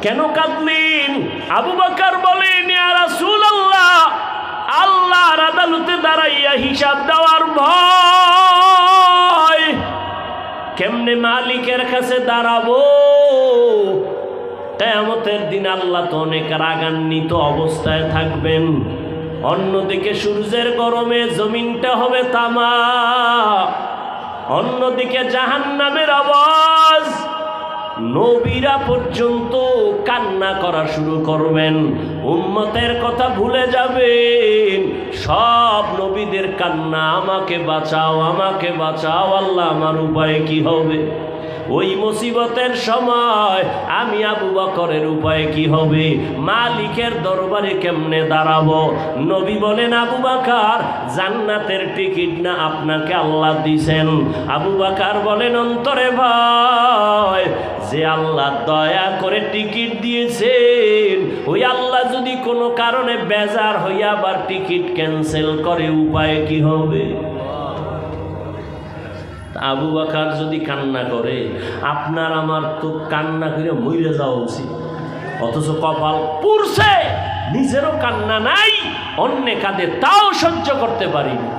কেন কাঁদলেন? আবু বকর বলেন, ইয়া রাসূলুল্লাহ, আল্লাহর আদালতে দাঁড়াইয়া হিসাব দেওয়ার ভয়। কেমনে মালিকের কাছে দাঁড়াবো? কিয়ামতের দিন আল্লাহ তো অনেক রাগান্বিত অবস্থায় থাকবেন। অন্যদিকে সূর্যের গরমে জমিনটা হবে তামা, অন্যদিকে জাহান্নামের আওয়াজ। নবীরা পর্যন্ত কান্না করা শুরু করবেন, উম্মতের কথা ভুলে যাবেন। সব নবীদের কান্না, আমাকে বাঁচাও, আমাকে বাঁচাও আল্লাহ, আমার উপায় কি হবে? ওই মুসিবতের সময় আমি আবু বকরের উপায় কি হবে? মালিকের দরবারে কেমনে দাঁড়াবো? নবী বলেন, আবু বকর, জান্নাতের টিকিট না আপনাকে আল্লাহ দিছেন। আবু বকর বলেন অন্তরে ভয়, যে আল্লাহ দয়া করে টিকিট দিয়েছেন, ওই আল্লাহ যদি কোনো কারণে বেজার হইয়া আবার টিকিট ক্যান্সেল করে, উপায় কি হবে? আবু বকর যদি কান্না করে, আপনার আমার তো কান্না করে মরে যাওয়া উচিত। অথচ কপাল পুড়ছে, নিজেরও কান্না নাই, অন্যে কাঁদে তাও সহ্য করতে পারি না।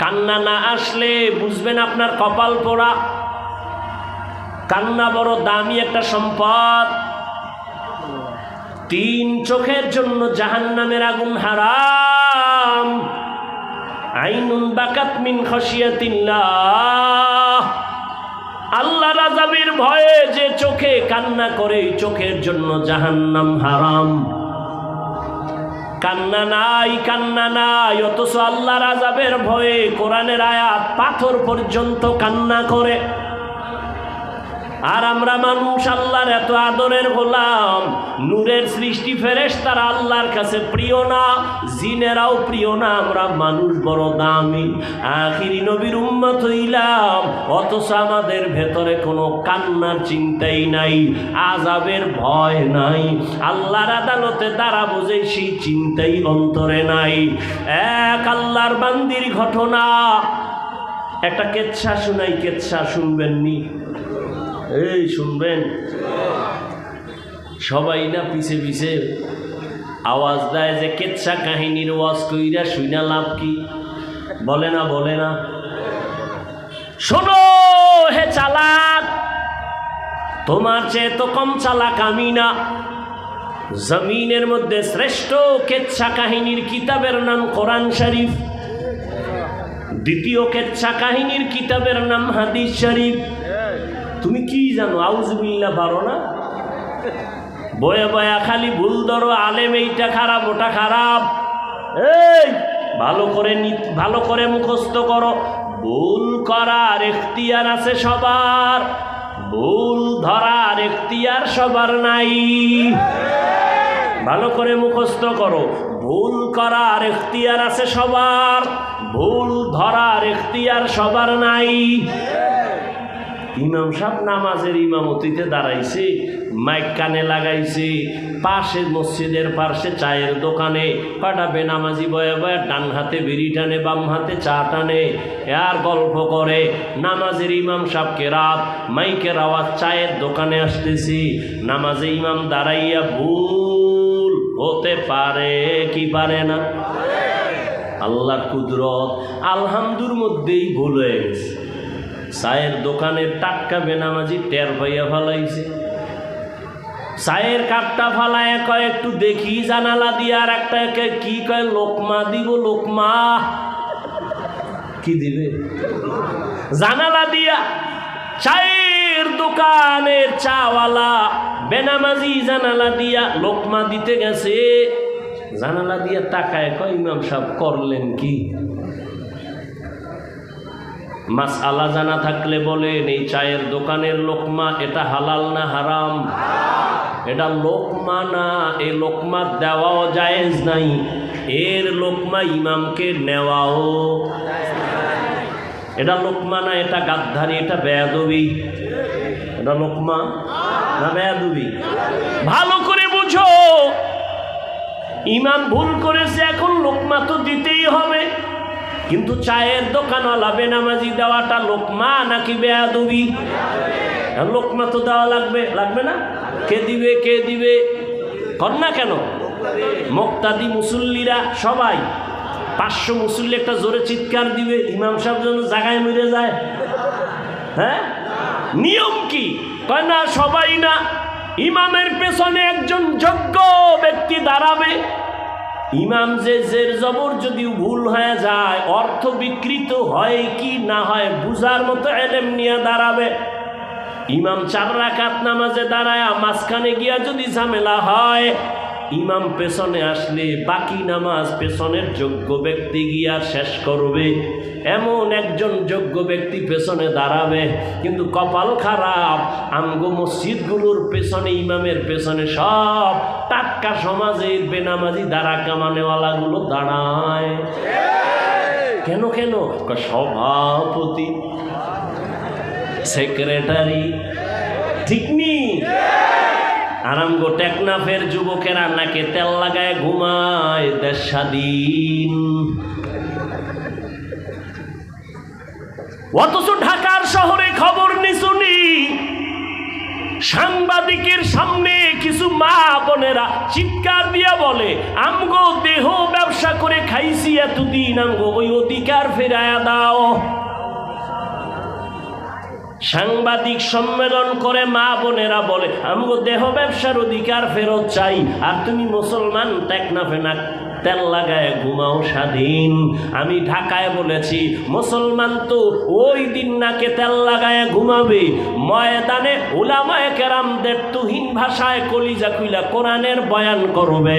কান্না না আসলে বুঝবেন আপনার কপাল পোড়া। কান্না বড় দামি একটা সম্পদ। 3 চোখের জন্য জাহান্নামের আগুন হারাম। আইনুন বাকাত মিন খাশিয়াতিল্লাহ, আল্লাহর আযাবের ভয়ে যে চোখে কান্না করে, চোখের জন্য জাহান্নাম হারাম। কান্না নাই, কান্না নাই, অথচ আল্লাহর আযাবের ভয়ে কোরআনের আয়াত পাথর পর্যন্ত কান্না করে। আর আমরা মানুষ আল্লাহর এত আদরের গোলাম, নূরের সৃষ্টি ফেরেশতারা আল্লাহর কাছে প্রিয় না, জিনেরাও প্রিয় না, আমরা মানুষ বড় দামি, আখিরি নবীর উম্মত হইলাম, অথচ আমাদের ভেতরে কোনো কান্নার চিন্তাই নাই, আযাবের ভয় নাই, আল্লাহর আদালতে দাঁড়াবো যে সেই চিন্তাই অন্তরে নাই। এক আল্লাহর বান্দির ঘটনা, একটা কেচ্ছা শুনাই, কেচ্ছা শুনবেননি? এই শুনবেন? সবাই না পিছে পিছে আওয়াজ দেয় যে কেচ্ছা কাহিনীর ওয়াজ কইরা শুইনা লাভ কি? বলে না, বলে না? শোনো হে চালাক, তোমার চেয়ে তো কম চালাক আমি না। জমিনের মধ্যে শ্রেষ্ঠ কেচ্ছা কাহিনীর কিতাবের নাম কোরআন শরীফ, দ্বিতীয় কেচ্ছা কাহিনীর কিতাবের নাম হাদিস শরীফ। তুমি কি জানো? আউযুবিল্লাহ পারো না? বয়ে বয়া খালি ভুল ধরো, আলেম এইটা খারাপ, ওটা খারাপ। এই ভালো করে মুখস্থ করো। ভুল করার ইখতিয়ার আছে সবার, ভুল ধরার ইখতিয়ার সবার নাই। ভালো করে মুখস্থ করো। ভুল করার ইখতিয়ার আছে সবার, ভুল ধরার ইখতিয়ার সবার নাই। ইমাম সাহেব নামাজের ইমামতিতে দাঁড়াইছে, মাইক কানে লাগাইছে, পাশে মসজিদের পাশে চায়ের দোকানে কটা বেনামাজি বয়ে বয়ে ডান হাতে বিড়ি টানে, বাম হাতে চা টানে, আর গল্প করে। নামাজের ইমাম সাহেবকে রাত, মাইকের আওয়াজ চায়ের দোকানে আসতেছি। নামাজে ইমাম দাঁড়াইয়া, ভুল হতে পারে কি পারে না? আল্লাহর কুদরত, আলহামদুর মধ্যেই ভুল হয়ে গেছে। চায়ের দোকানের টাটকা বেনামাজি টের পাইয়া ফালাইছে। চায়ের কাপটা ফালায় কয়, একটু দেখি জানালা দিয়ে। আর একটা কি কয়, লোকমা দিব, লোকমা। কি দিবে? জানালা দিয়া। চায়ের দোকানের চাওয়ালা বেনামাজি জানালা দিয়া লোকমা দিতে গেছে। জানালা দিয়া তাকায় কয়, ইমাম সাহেব করলেন কি? মাসআলা জানা থাকলে বলেন, এই চায়ের দোকানের লোকমা এটা হালাল না হারাম? এটা লোকমা না, এই লোকমা দেওয়াও জায়েজ নাই, এর লোকমা ইমামকে নেওয়াও। এটা লোকমা না, এটা গাদ্দারি, এটা বেয়াদবি। এটা লোকমা না বেয়াদবি? ভালো করে বুঝো। ইমাম ভুল করেছে, এখন লোকমা তো দিতেই হবে। কিন্তু চায়ের দোকানওয়ালা বেনামাজি দেওয়াটা লোকমা নাকি বেয়াদবি? লোকমা তো দেওয়া লাগবে, লাগবে না? কে দিবে, কে দিবে? কর না কেন? মুক্তাদি মুসল্লিরা সবাই 500 মুসল্লি একটা জোরে চিৎকার দিবে, ইমাম সাহেব যেন জায়গায় মরে যায়। হ্যাঁ, নিয়ম কি? কয় না, সবাই না, ইমামের পেছনে একজন যোগ্য ব্যক্তি দাঁড়াবে। ইমাম যে জের জবর যদি ভুল হয়ে যায়, অর্থ বিকৃত হয় কি না হয় বুঝার মতো এলেম নিয়ে দাঁড়াবে। ইমাম 4 রাকাত নামাজে দাঁড়ায় মাঝখানে গিয়া যদি ঝামেলা হয়, ইমাম পেছনে আসলে বাকি নামাজ পেছনের যোগ্য ব্যক্তি গিয়া শেষ করবে। এমন একজন যোগ্য ব্যক্তি পেছনে দাঁড়াবে। কিন্তু কপাল খারাপ, আমগো মসজিদগুলোর পেছনে, ইমামের পেছনে সব টাটকা সমাজের বেনামাজি দাঁড়া কামানেওয়ালাগুলো দাঁড়ায়। কেন কেন? সভাপতি, সেক্রেটারি, ঠিক নি? আরামগো টেকনাফের যুবকেরা নাকে তেল লাগায় ঘুমায়, দেশ স্বাধীন। অথচ ঢাকার শহরে খবর নিশুনি, সাংবাদিকের সামনে কিছু মা বোনেরা চিৎকার দিয়া বলে, আমগো দেহ ব্যবসা করে খাইছি এতদিন, আমগো ওই অধিকার ফেরায়া দাও। সাংবাদিক সম্মেলন করে মা বোনেরা বলে, আমগো দেহ ব্যবসার অধিকার ফেরত চাই, আর তুমি মুসলমান টেকনাফে না তেল লাগায় ঘুমাও স্বাধীন। আমি ঢাকায় বলেছি, মুসলমান তো ওই দিন নাকে তেল লাগায় ঘুমাবে ময়দানে উলামায়ে কেরামদের তুহিন ভাষায় কলিজা খুইলা কোরআনের বয়ান করবে।